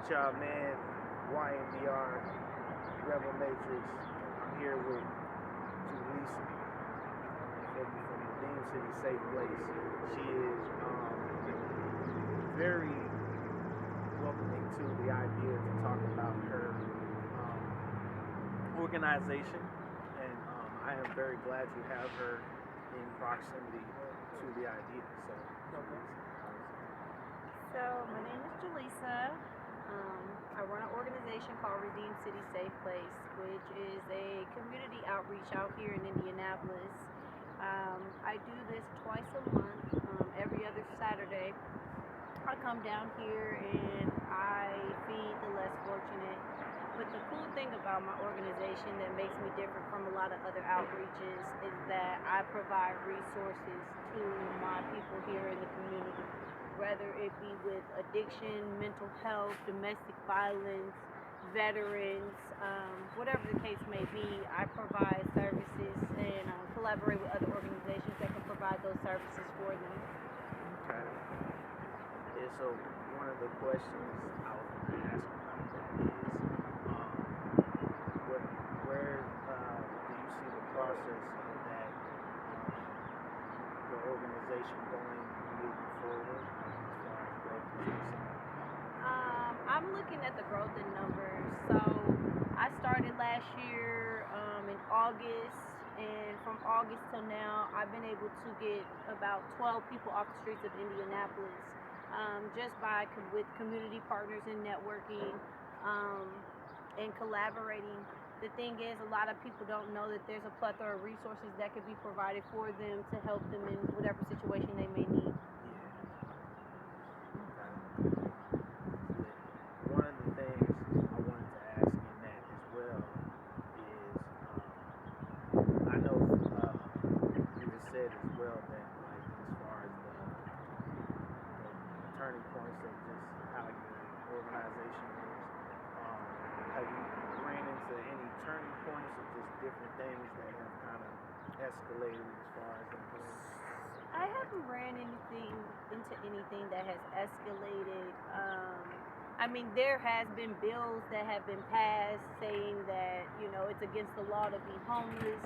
with y'all, man. YMDR, Rebel Matrix. I'm here with Julissia from Redeem City Safe Place. She is very welcoming to the idea to talk about her organization, and I am very glad to have her in proximity to the idea. So my name is Julissia. I run an organization called Redeem City Safe Place, which is a community outreach out here in Indianapolis. I do this twice a month, every other Saturday. I come down here and I feed the less fortunate. But the cool thing about my organization that makes me different from a lot of other outreaches is that I provide resources to my people here in the community, whether it be with addiction, mental health, domestic violence, veterans, whatever the case may be. I provide services and collaborate with other organizations that can provide those services for them. Okay. Yeah, so one of the questions I was going to ask about that is, where do you see the process of that, the organization going moving forward as far as growth is concerned? I'm looking at the growth in numbers. So I started last year in August, and from August till now, I've been able to get about 12 people off the streets of Indianapolis, just with community partners and networking and collaborating. The thing is, a lot of people don't know that there's a plethora of resources that could be provided for them to help them in whatever situation they may need. One of the things I wanted to ask in that as well is, I know you just said as well that, like, as far as the turning points of just how your organization is, have you ran into any turning points or just different things that have kind of escalated as far as that goes? I haven't ran into anything that has escalated. I mean, there has been bills that have been passed saying that, it's against the law to be homeless.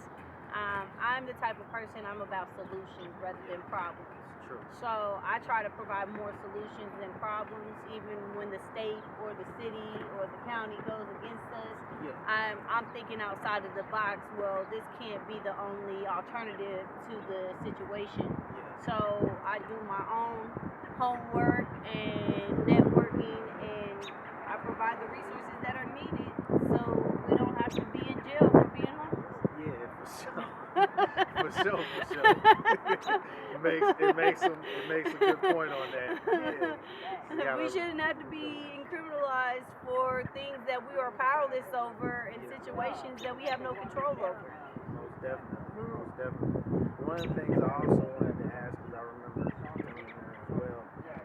I'm the type of person, I'm about solutions rather than problems. True. So I try to provide more solutions than problems, even when the state or the city or the county goes against us. Yeah. I'm thinking outside of the box. Well, this can't be the only alternative to the situation. Yeah. So I do my own homework and networking, and I provide the resources that are needed so we don't have to be in jail for being homeless. Yeah, for sure. For sure. It makes a good point on that. Yeah. We shouldn't have to be criminalized for things that we are powerless over in situations that we have no control over. Most definitely. One of the things I also wanted to ask, because I remember telling her as well,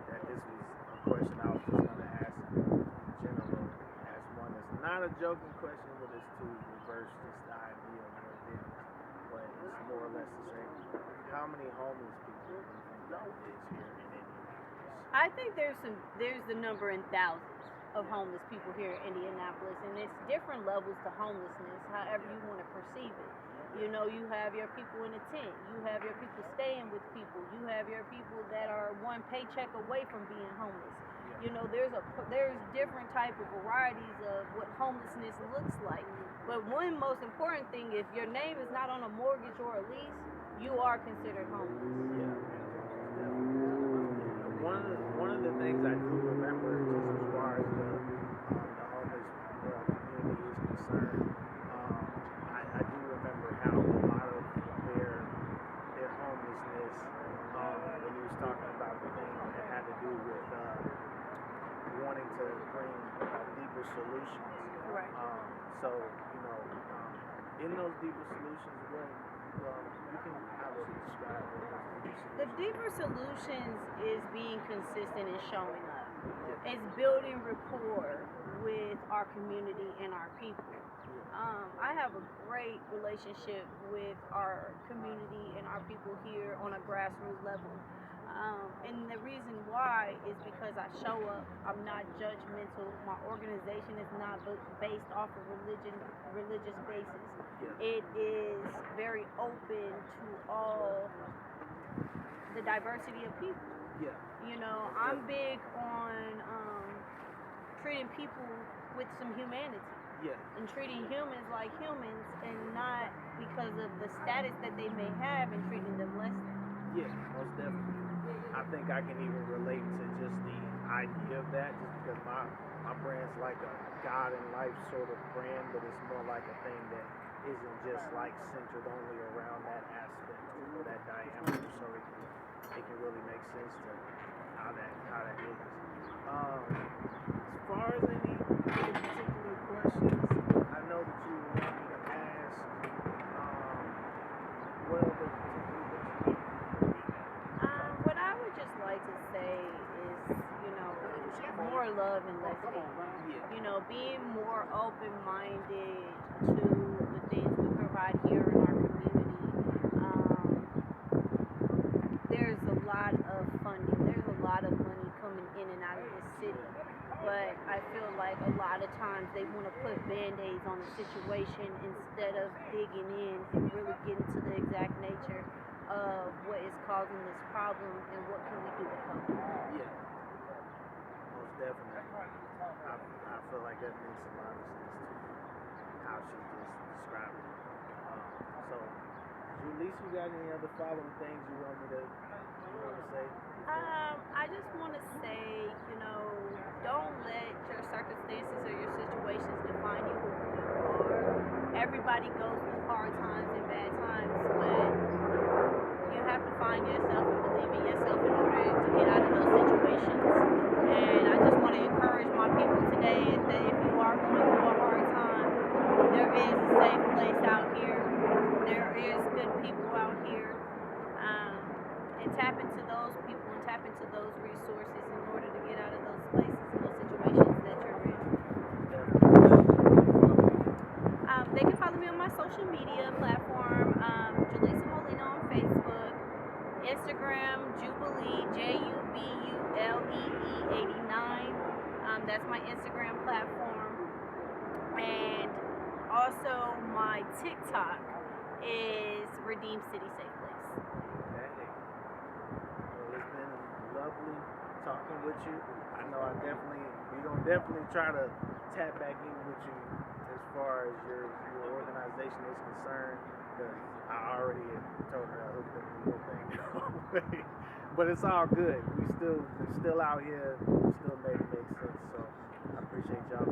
that this was a question I was just going to ask in general, as one that's not a joking question, but it's to reverse just the idea of what it is. But it's more or less to say, how many homeless people do you think there is here in Indianapolis? I think there's the number in thousands of homeless people here in Indianapolis, and it's different levels to homelessness, however you want to perceive it. You have your people in a tent, you have your people staying with people, you have your people that are one paycheck away from being homeless. There's different type of varieties of what homelessness looks like. But one most important thing, if your name is not on a mortgage or a lease, you are considered homeless. Yeah, definitely. One of the things I do remember, just as far as the homeless community is concerned, I do remember how a lot of their homelessness, when he was talking about the things that had to do with wanting to bring deeper solutions. Right. So, in those deeper solutions, you can obviously describe what those deeper solutions. The deeper solutions is being consistent and showing up. It's building rapport with our community and our people. I have a great relationship with our community and our people here on a grassroots level. And the reason why is because I show up. I'm not judgmental. My organization is not based off of religious basis. It is very open to all the diversity of people. Yeah. You know, I'm big on treating people with some humanity. Yeah. And treating humans like humans, and not because of the status that they may have, and treating them less than. Yeah, most definitely. I think I can even relate to just the idea of that, just because my brand's like a God in life sort of brand, but it's more like a thing that isn't just like centered only around that aspect or that diameter, so it can really make sense to how that is. As far as any particular questions, I know that you want me to ask. What other particular questions? What I would just like to say is, you know, more love and less hate. You know, being more open-minded to the things we provide here in our community. There's a lot of funding. There's a lot of money coming in and out of this city. But I feel like a lot of times they want to put band-aids on the situation instead of digging in and really getting to the exact nature of what is causing this problem and what can we do to help. Yeah, most definitely. I feel like that makes a lot of sense to how she just described it. So, Julissa, you got any other following things you want to say? I just want to say, you know, don't let your circumstances or your situations define you who you are. Everybody goes through hard times and bad times, but you have to find yourself and believe in yourself in order to get out of those situations. And I just want to encourage my people today is that if you are going through a hard time, there is a safe place out here. There is good people out here. And tap into those people and tap into those resources in order to get out of those places and those situations that you're in. They can follow me on my social media platform, Julissa Molina on Facebook, Instagram, Jubilee, Jubulee 89. That's my Instagram platform. And also my TikTok is Redeem City Safe Place. Okay. Well, it's been lovely talking with you. I know we're gonna definitely try to tap back in with you as far as your organization is concerned, because I already had told her I hooked up the whole thing. But it's all good. We're still out here. We still make it make sense. So I appreciate y'all.